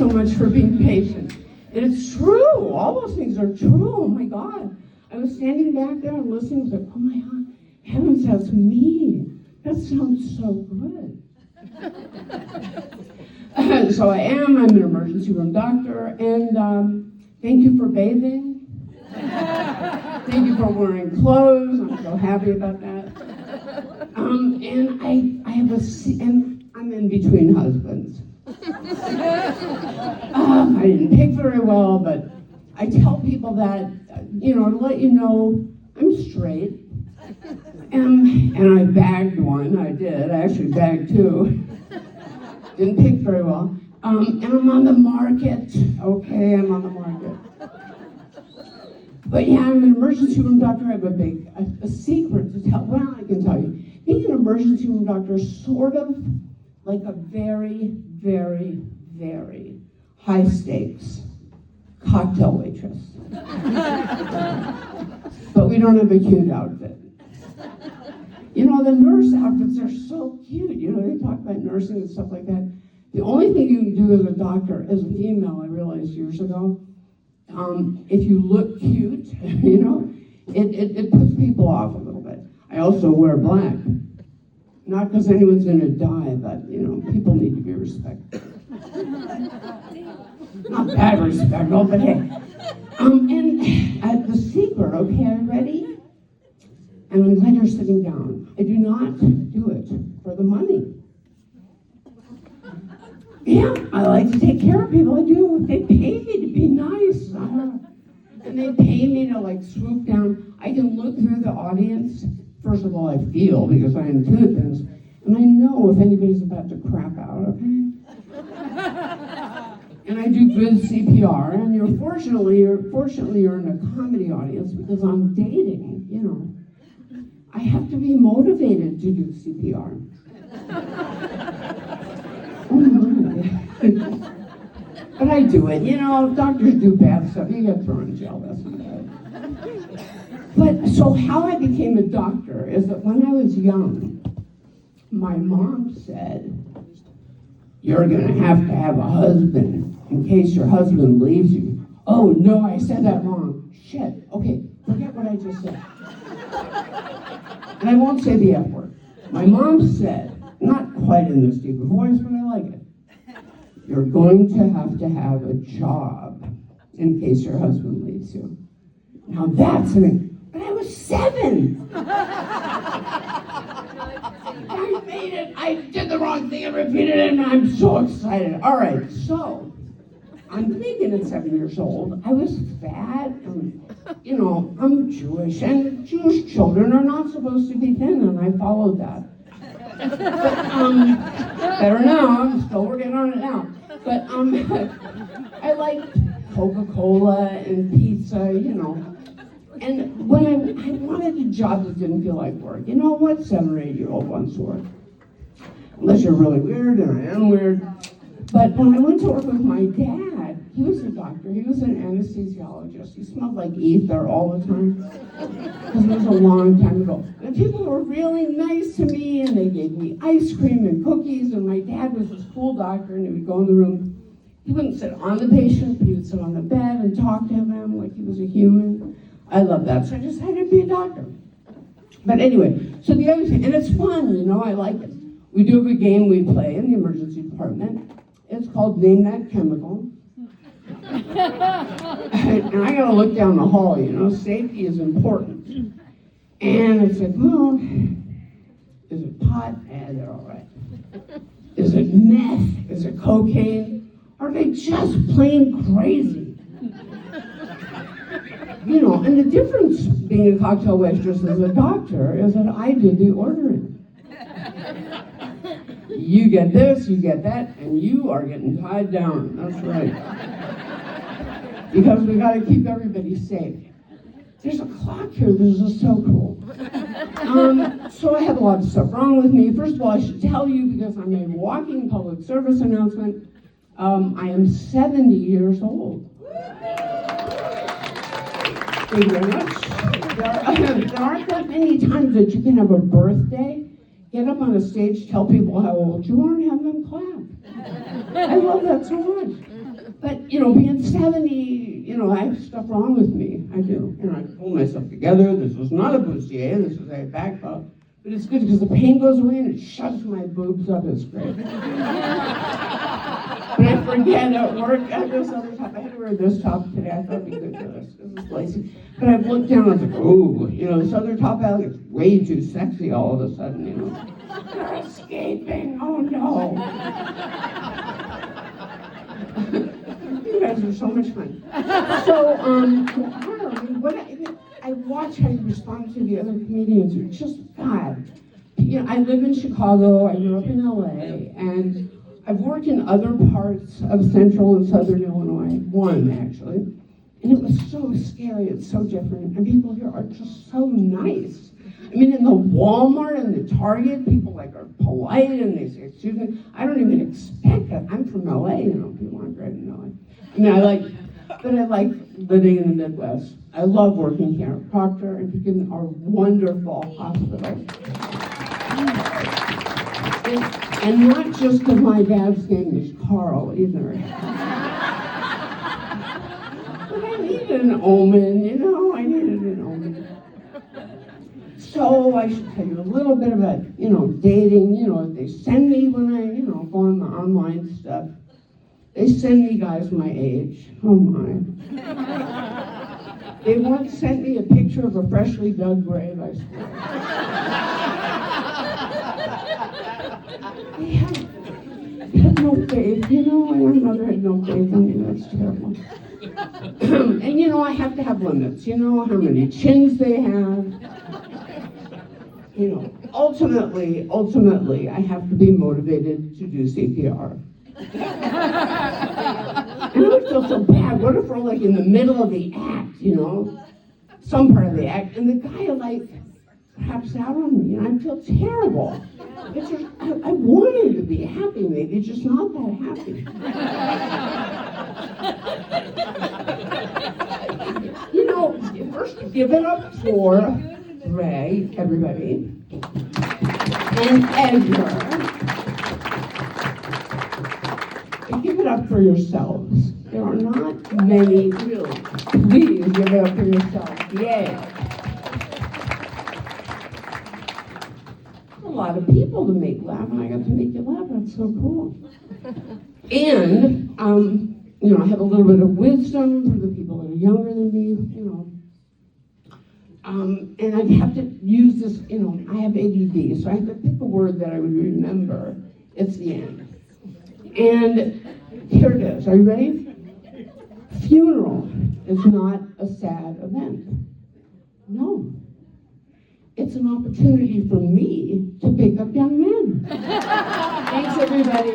so much for being patient. And it's true. All those things are true. Oh my God. I was standing back there and listening. I was like, oh my God, heavens, that's me. That sounds so good. So I'm an emergency room doctor, and thank you for bathing. Thank you for wearing clothes. I'm so happy about that. And I have and I'm in between husbands. I didn't pick very well, but I tell people that, to let you know I'm straight. And I bagged one. I did. I actually bagged two. Didn't pick very well. And I'm on the market. Okay, I'm on the market. But yeah, I'm an emergency room doctor. I have a secret to tell. Well, I can tell you. Being an emergency room doctor is sort of like a very, very, very high stakes cocktail waitress. But we don't have a cute outfit. The nurse outfits are so cute. They talk about nursing and stuff like that. The only thing you can do as a doctor, as a female, I realized years ago, if you look cute, it puts people off a little bit. I also wear black. Not because anyone's going to die, but, people need to be respected. Not that respectful, but hey. And the secret, okay, are you ready? And I'm glad you're sitting down. I do not do it for the money. Yeah, I like to take care of people. I do. They pay me to be nice. And they pay me to swoop down. I can look through the audience. First of all, I feel, because I intuit things. And I know if anybody's about to crap out, okay? And I do good CPR. And fortunately you're in a comedy audience because I'm dating, I have to be motivated to do CPR. Oh my. But I do it. Doctors do bad stuff. You get thrown in jail, that's not bad. But so how I became a doctor is that when I was young, my mom said, you're going to have a husband in case your husband leaves you. Oh no, I said that wrong. Shit. Okay, forget what I just said. And I won't say the F word. My mom said, not quite in this deep voice, but I like it. You're going to have a job in case your husband leaves you. Now that's an... But I was 7. I made it. I did the wrong thing and repeated it, and I'm so excited. All right, so I'm thinking at 7 years old, I was fat, and I'm Jewish, and Jewish children are not supposed to be thin, and I followed that. But, better now, I'm still working on it now. But I liked Coca-Cola and pizza, And when I wanted a job that didn't feel like work, you know what 7 or 8 year old wants to work? Unless you're really weird, and I am weird. But when I went to work with my dad, he was a doctor, he was an anesthesiologist. He smelled like ether all the time. Because it was a long time ago. And people were really nice to me, and they gave me ice cream and cookies, and my dad was this cool doctor, and he would go in the room. He wouldn't sit on the patient, he would sit on the bed and talk to him like he was a human. I love that, so I decided to be a doctor. But anyway, so the other thing, and it's fun, I like it. We do have a game we play in the emergency department. It's called Name That Chemical. And I gotta look down the hall, safety is important. And it's like, well, is it pot? They're all right. Is it meth? Is it cocaine? Are they just plain crazy? And the difference being a cocktail waitress as a doctor is that I do the ordering. You get this, you get that, and you are getting tied down. That's right. Because we got to keep everybody safe. There's a clock here. This is so cool. So I have a lot of stuff wrong with me. First of all, I should tell you, because I'm a walking public service announcement, I am 70 years old. Thank you very much. There aren't that many times that you can have a birthday, get up on a stage, tell people how old you are, and have them clap. I love that so much. But, being 70, I have stuff wrong with me. I do. I pull myself together. This was not a bustier. This was a back pump. But it's good because the pain goes away and it shoves my boobs up. It's great. But I forget at work, I have this other top. I had to wear this top today. I thought it'd be good for this. This is lacy. But I've looked down and I was like, ooh, this other top I like, it's way too sexy all of a sudden, They're escaping. Oh no. You guys are so much fun. So, I watch how you respond to the other comedians. You're just, God. I live in Chicago, I grew up in LA, and I've worked in other parts of central and southern Illinois, one actually, and it was so scary, it's so different, and people here are just so nice. I mean, in the Walmart and the Target, people are polite and they say, excuse me. I don't even expect it. I'm from LA, people aren't great in LA. I like living in the Midwest. I love working here. Proctor and Pekin are wonderful hospitals. And not just because my dad's name is Carl either. But I needed an omen, I needed an omen. So I should tell you a little bit about, dating, they send me when I, go on the online stuff. They send me guys my age. Oh my. They once sent me a picture of a freshly dug grave, I swear. They had no faith, and my mother had no faith in me. That's terrible. And I have to have limits. How many chins they have. Ultimately, I have to be motivated to do CPR. And I would feel so bad. What if we're in the middle of the act, some part of the act, and the guy craps out on me, and I feel terrible. It's just, I want him to be happy, maybe, just not that happy. First give it up for Ray, everybody, and Edgar. And give it up for yourselves. There are not many, really. Please give it up for yourselves. Yay. A lot of people to make laugh, and I got to make you laugh. That's so cool. And, I have a little bit of wisdom for the people that are younger than me, and I have to use this, I have ADD, so I have to pick a word that I would remember. It's the end. And here it is. Are you ready? Funeral is not a sad event. No. It's an opportunity for me to pick up young men. Thanks, everybody.